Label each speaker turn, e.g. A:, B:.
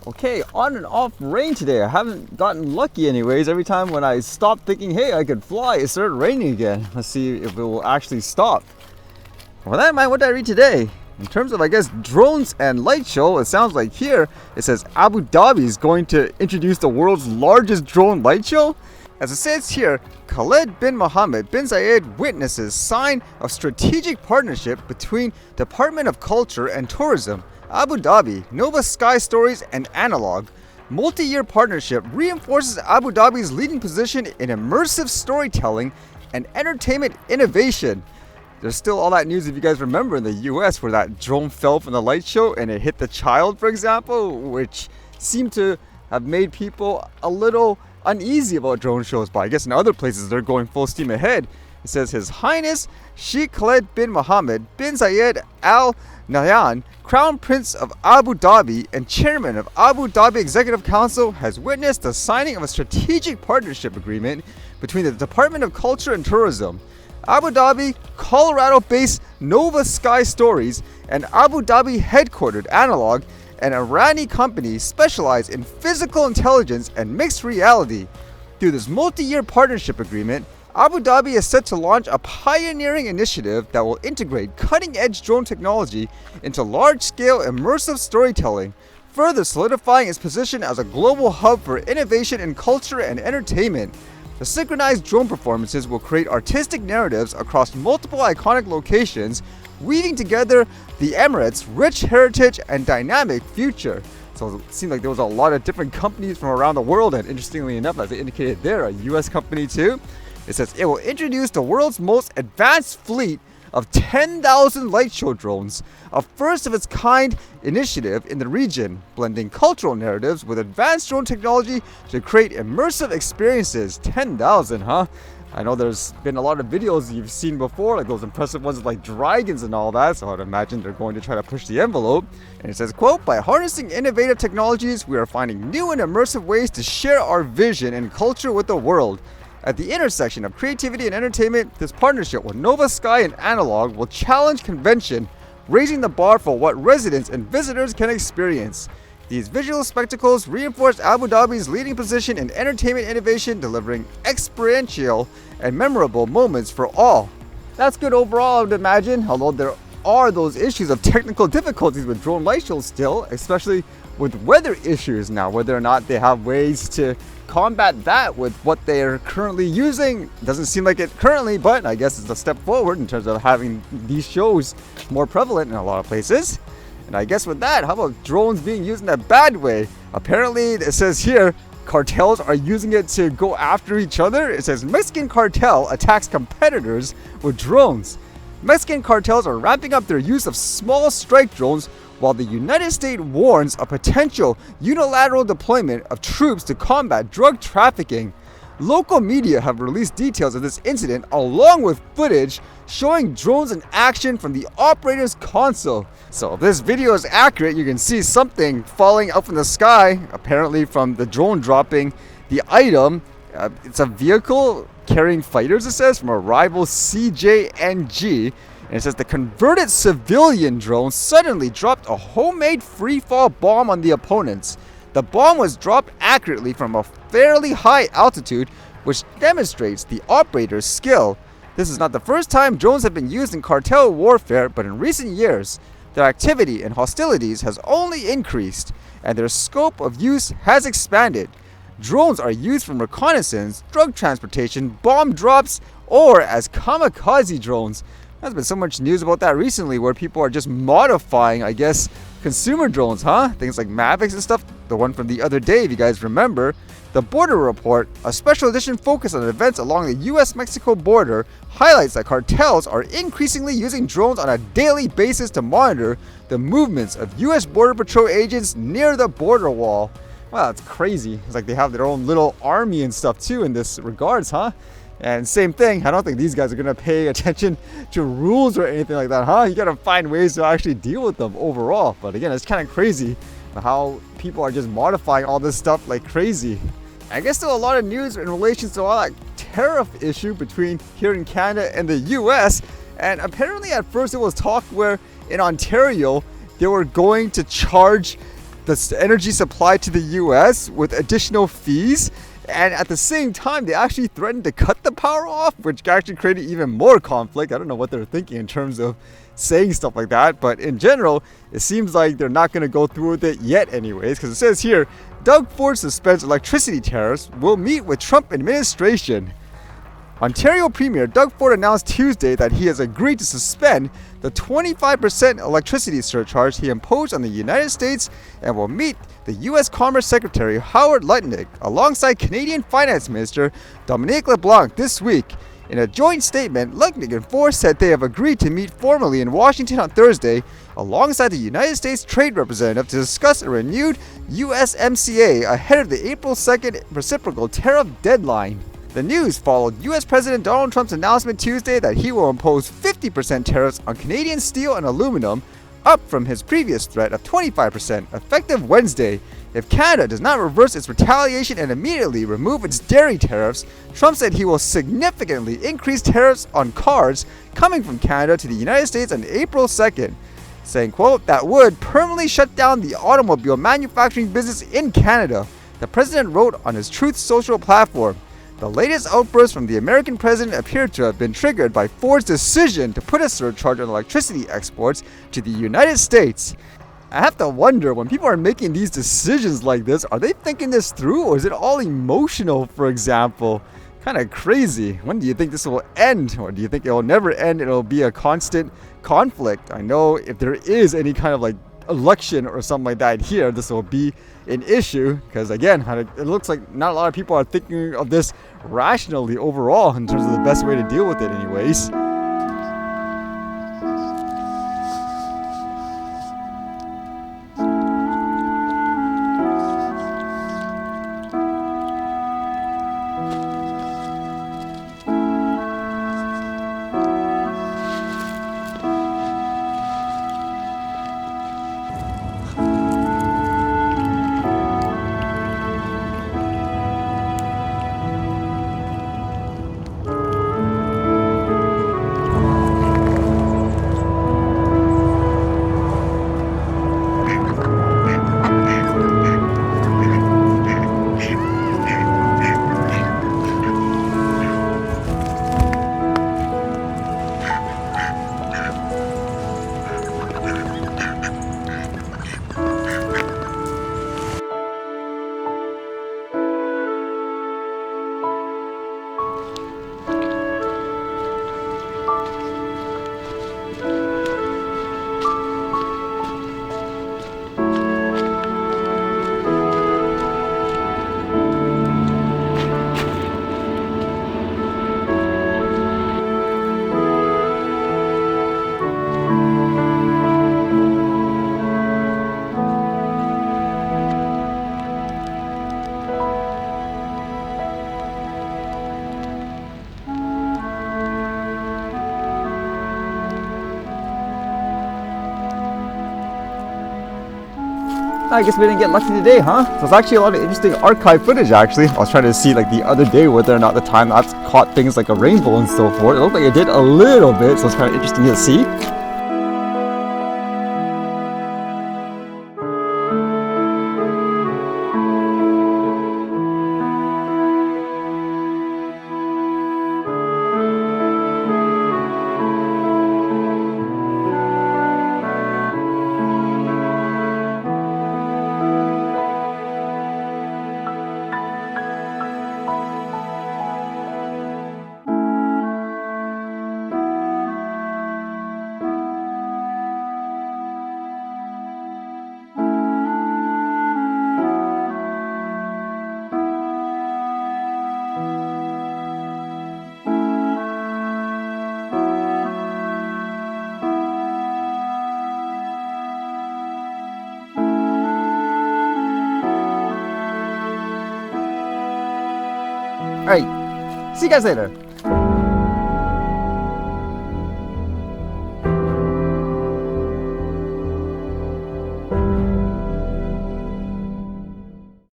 A: Okay, on and off rain today. I haven't gotten lucky anyways. Every time when I stopped thinking, hey, I could fly, it started raining again. Let's see if it will actually stop. With that in mind, what did I read today? In terms of, I guess, drones and light show, it sounds like here, it says Abu Dhabi is going to introduce the world's largest drone light show. As it says here, Khaled bin Mohammed bin Zayed witnesses sign of strategic partnership between Department of Culture and Tourism, Abu Dhabi, Nova Sky Stories, and Analog. Multi-year partnership reinforces Abu Dhabi's leading position in immersive storytelling and entertainment innovation. There's still all that news, if you guys remember, in the US where that drone fell from the light show and it hit the child, for example, which seemed to have made people a little uneasy about drone shows, but I guess in other places they're going full steam ahead. It says His Highness Sheikh Khaled bin Mohammed bin Zayed Al Nahyan, Crown Prince of Abu Dhabi and Chairman of Abu Dhabi Executive Council, has witnessed the signing of a strategic partnership agreement between the Department of Culture and Tourism, Abu Dhabi, Colorado-based Nova Sky Stories, and Abu Dhabi headquartered Analog, an Irani company specialized in physical intelligence and mixed reality. Through this multi-year partnership agreement, Abu Dhabi is set to launch a pioneering initiative that will integrate cutting-edge drone technology into large-scale immersive storytelling, further solidifying its position as a global hub for innovation in culture and entertainment. The synchronized drone performances will create artistic narratives across multiple iconic locations, weaving together the Emirates' rich heritage and dynamic future. So it seemed like there was a lot of different companies from around the world, and interestingly enough, as they indicated there, a US company too. It says it will introduce the world's most advanced fleet of 10,000 light show drones, a first of its kind initiative in the region, blending cultural narratives with advanced drone technology to create immersive experiences. 10,000, huh? I know there's been a lot of videos you've seen before, like those impressive ones with like dragons and all that, so I'd imagine they're going to try to push the envelope. And it says, quote, by harnessing innovative technologies, we are finding new and immersive ways to share our vision and culture with the world. At the intersection of creativity and entertainment, this partnership with Nova Sky and Analog will challenge convention, raising the bar for what residents and visitors can experience. These visual spectacles reinforce Abu Dhabi's leading position in entertainment innovation, delivering experiential and memorable moments for all. That's good overall, I would imagine, although there are those issues of technical difficulties with drone light shows still, especially with weather issues now, whether or not they have ways to combat that with what they're currently using. Doesn't seem like it currently, but I guess it's a step forward in terms of having these shows more prevalent in a lot of places. And I guess with that, how about drones being used in a bad way? Apparently, it says here, cartels are using it to go after each other. It says Mexican cartel attacks competitors with drones. Mexican cartels are ramping up their use of small strike drones, while the United States warns a potential unilateral deployment of troops to combat drug trafficking. Local media have released details of this incident along with footage showing drones in action from the operator's console. So if this video is accurate, you can see something falling out from the sky, apparently from the drone dropping the item. It's a vehicle carrying fighters, it says, from a rival CJNG. And it says the converted civilian drone suddenly dropped a homemade free-fall bomb on the opponents. The bomb was dropped accurately from a fairly high altitude, which demonstrates the operator's skill. This is not the first time drones have been used in cartel warfare, but in recent years, their activity and hostilities has only increased, and their scope of use has expanded. Drones are used for reconnaissance, drug transportation, bomb drops, or as kamikaze drones. There's been so much news about that recently, where people are just modifying, I guess, consumer drones, huh? Things like Mavics and stuff. The one from the other day, if you guys remember. The Border Report, a special edition focused on events along the US-Mexico border, highlights that cartels are increasingly using drones on a daily basis to monitor the movements of US Border Patrol agents near the border wall. Wow, it's crazy. It's like they have their own little army and stuff too in this regards, huh? And same thing, I don't think these guys are going to pay attention to rules or anything like that, huh? You got to find ways to actually deal with them overall. But again, it's kind of crazy how people are just modifying all this stuff like crazy. I guess still a lot of news in relation to all that tariff issue between here in Canada and the US. And apparently at first it was talk where in Ontario they were going to charge the energy supply to the US with additional fees. And at the same time, they actually threatened to cut the power off, which actually created even more conflict. I don't know what they're thinking in terms of saying stuff like that. But in general, it seems like they're not going to go through with it yet anyways. Because it says here, Doug Ford suspends electricity tariffs, will meet with Trump administration. Ontario Premier Doug Ford announced Tuesday that he has agreed to suspend the 25% electricity surcharge he imposed on the United States and will meet the U.S. Commerce Secretary Howard Lutnick alongside Canadian Finance Minister Dominic LeBlanc this week. In a joint statement, Lutnick and Ford said they have agreed to meet formally in Washington on Thursday alongside the United States Trade Representative to discuss a renewed USMCA ahead of the April 2nd reciprocal tariff deadline. The news followed U.S. President Donald Trump's announcement Tuesday that he will impose 50% tariffs on Canadian steel and aluminum, up from his previous threat of 25%, effective Wednesday. If Canada does not reverse its retaliation and immediately remove its dairy tariffs, Trump said he will significantly increase tariffs on cars coming from Canada to the United States on April 2nd, saying, quote, that would permanently shut down the automobile manufacturing business in Canada, the president wrote on his Truth Social platform. The latest outbursts from the American president appear to have been triggered by Ford's decision to put a surcharge on electricity exports to the United States. I have to wonder, when people are making these decisions like this, are they thinking this through, or is it all emotional, for example? Kind of crazy. When do you think this will end? Or do you think it will never end and it will be a constant conflict? I know if there is any kind of like election or something like that here, this will be an issue, because again, it looks like not a lot of people are thinking of this rationally overall in terms of the best way to deal with it anyways. I guess we didn't get lucky today, huh? So it's actually a lot of interesting archive footage, actually. I was trying to see like the other day whether or not the time lapse caught things like a rainbow and so forth. It looked like it did a little bit, so it's kind of interesting to see. Alright, see you guys later.